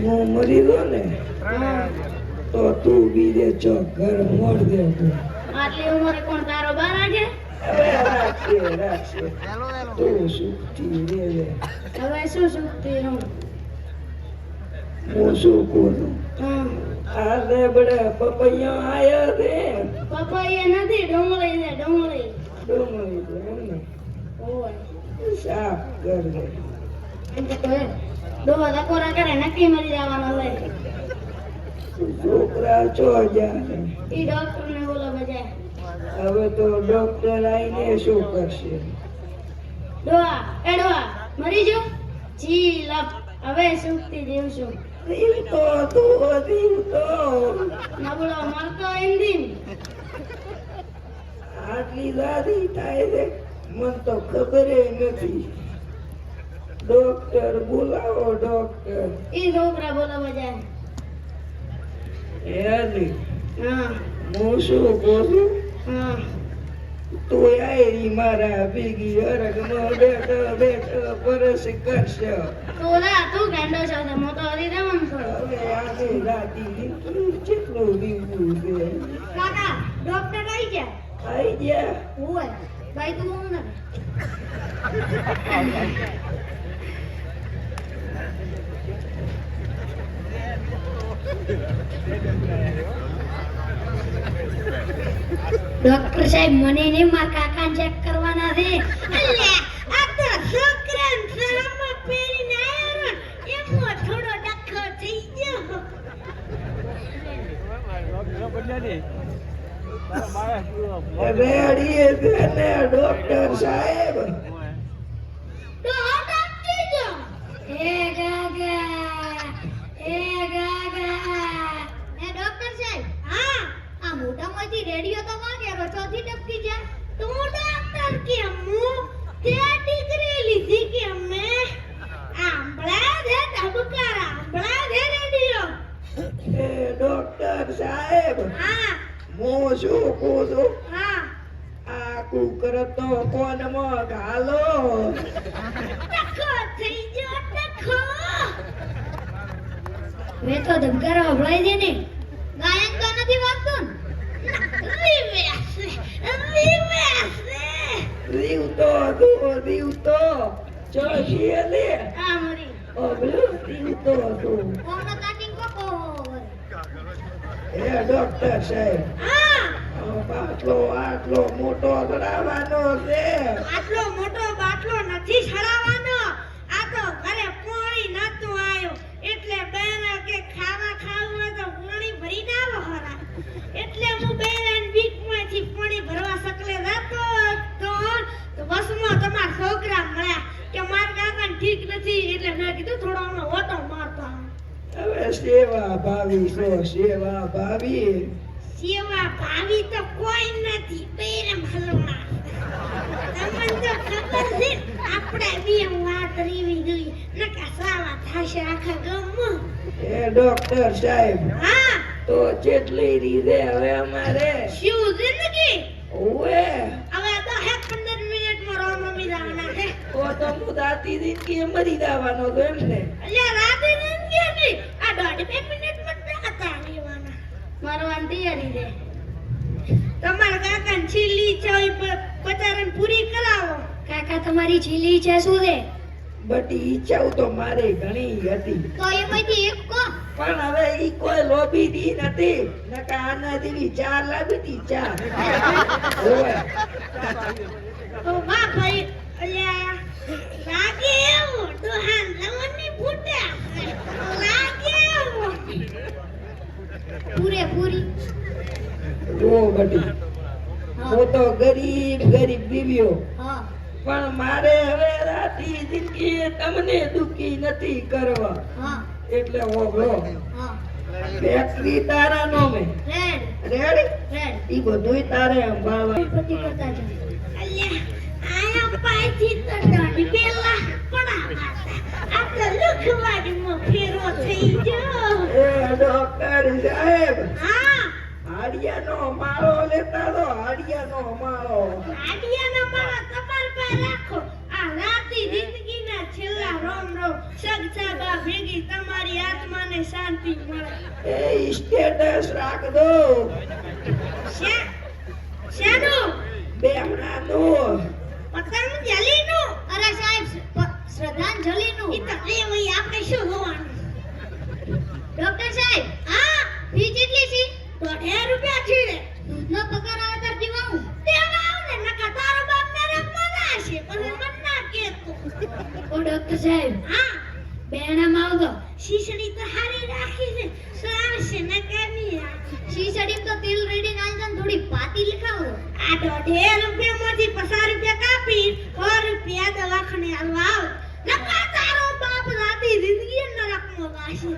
હું મરી ગયો ને તો તું બીજે ચોક ઘર મોડ દે તું. આટલી ઉંમરે કોણ તારો બાર આગે? હવે રાખશે તું સુખથી રે. હવે શું સુખતી હું? હું શું કહું આ રે બડા પપૈયા આયા છે. પપૈયા નથી, ડુંગળી છે, ડુંગળી. ડુંગળી છે એમને ઓય સાફ કર દે. એમ તો કહે ડોહા ધકોરા કરે નક્કી મરી જવાનો છે. છોકરા ચો ગયા છે. ઈ ડોક્ટર ને બોલો બજાય. હવે તો ડોક્ટર આવીને શું કરશે? ડોહા મરી જો જી લપ હવે સુખતી જીવશું. જીવતો નબળો મરતો એમ આટલી દાદી થાય છે મને તો ખબર નથી. ડોક્ટર બોલાવો ડોક્ટર. ઈ છોકરા બોલો બજાય. એલી હા હું શું કહું છું હા તું આયરી મારા ભેગી અરગમાં બેઠો પરસ કરશે. તું ગાંડો છો તો હું તો હરી રમણ છું. હવે આજે રાતી કેટલું દીવું છે. કાકા ડોક્ટર આવી ગયા? આઈ ગયા ઓય ભાઈ તું હું ને ડોક્ટર સાહેબ મને ને મારા કાકા ચેક કરવાના છે. અલ્યા આ તો છોકરાને શરમમાં પહેરીને આવ્યો ને એમાં થોડો ડખો થઈ ગયો. રેડી છે ને ડોક્ટર સાહેબ? તો હટાતી જો. એ ગાગા એ ડોક્ટર સાહેબ. હા આ મોટામાંથી રેડિયો તો વાગ્યો ચોથી ટપકી જાય. તું ડોક્ટર કે હું તે ડિગ્રી લીધી કે મેં આંબળા દે ધબકારા આંબળા દે રેડિયો. એ ડોક્ટર સાહેબ હા હું શું કહું છું હા આ કુકર તો કોનમાં ઘાલો. ટકો થઈ ગયો ટકો. મે તો ધબકારા હભળાઈ દે ને ગાયન તો નથી વાગતું ને. દીવતો ચોશીએ લે આ મરી ઓબલું દીવતો તું. કોનો કાટિંગ કોકો. એ ડોક્ટર સાહેબ હા આટલો મોટો ધરાવવાનો છે. આટલો મોટો બાટલો નથી છડાવવાનો. આ તો ઘરે પાણી નતું આવ્યું એટલે બેન કે ખાવા ખાવું હોય તો પાણી ભરી ના વહરા એટલે હું બેન બીકમાંથી પાણી ભરવા સકલે જતો તો બસમાં તમારા છોકરા મળ્યા કે મારા કાકાને ઠીક નથી એટલે મેં કીધું થોડો અમે ઓટો મારતા. હવે સેવા ભાવી છો સેવા ભાવી. સેવા ભાવી તો કોઈ નથી બેરમ હલણા. તમને તો ખબર છે આપણે બે વાત રીવી ગઈ નકા સાવા થાશે આખા ગામમાં. એ ડોક્ટર સાહેબ હા તો જેટલી રીધે હવે અમારે શું જિંદગી ઓએ હવે 10-15 મિનિટમાં રોમ રમી જવાના છે. તો હું દાતી દીકરી મરી જવાનો તો એમને. અલ્યા રાતે જિંદગી નહીં આ 1.5 મિનિટમાં જાતા રહેવાના. મરવાની તૈયારી છે. તમારા કાકાને છેલ્લી ઈચ્છા હોય પચારન પૂરી કરાવો. કાકા તમારી છેલ્લી ઈચ્છા શું છે? બટી ઈચ્છાઓ તો મારે ઘણી હતી તો એમાંથી એક કો. પણ હવે ઈ કોઈ લોભી દી નથી. નકા આના જેવી ચાર લાવી હતી ચાર. ઓએ તો વાહ ભાઈ અલ્યા લાગે એવું દોહાન જવાની ફૂટ્યા લાગે એવું પૂરી જો બટી હું તો ગરીબ બીવીઓ હા પણ મારે હવે રાતી જિંદગી તમને દુખી નથી કરવા. હા એટલે ઓગળો હા ફેક્ટરી તારા નામે રેડ રેડી ઈ બધુંય તારે સંભાળવા. પતિ કરતા છે. અલ્યા આયા પાછી તો દાડી પેલા પડા આ તો લુખવાડીમાં ફેરો થઈ ગયો. એ ડોક્ટર સાહેબ હા હાડિયાનો માળો લેતા દો. હાડિયાનો માળો આડિયાનો માળો તમાર પાસે રાખો. આ રાતી જિંદગી શાંતિ મળે. એ સ્ટેટસ રાખ દો શાનું? બેહણાનું. પતંગજલીનું? અરે સાહેબ શ્રદ્ધાંજલિનું. ઈ તો લેવઈ આપણે શું હોવાનું? ડોક્ટર સાહેબ હા, ફી કેટલી છે? 1.5 રૂપિયા છે. દૂધનો પગાર આવે તાર દેવાવું. દેવા આવ ને નકા તારો બાપ ને મના છે પછી મન ના કેતો. ઓ ડોક્ટર સાહેબ હા, બેણામાં આવતો. શીશડી તો હારી રાખી છે. સારશે ન કેની આ. શીશડીમ તો તેલ રેડી નાખજો ને થોડી પાતી લખાવો. આ 1.5 રૂપિયામાંથી 50 રૂપિયા કાપી 100 રૂપિયા દવાખાને આલવા આવ. નકા તારો બાપ રાતી જિંદગી નરકમાં વાસી.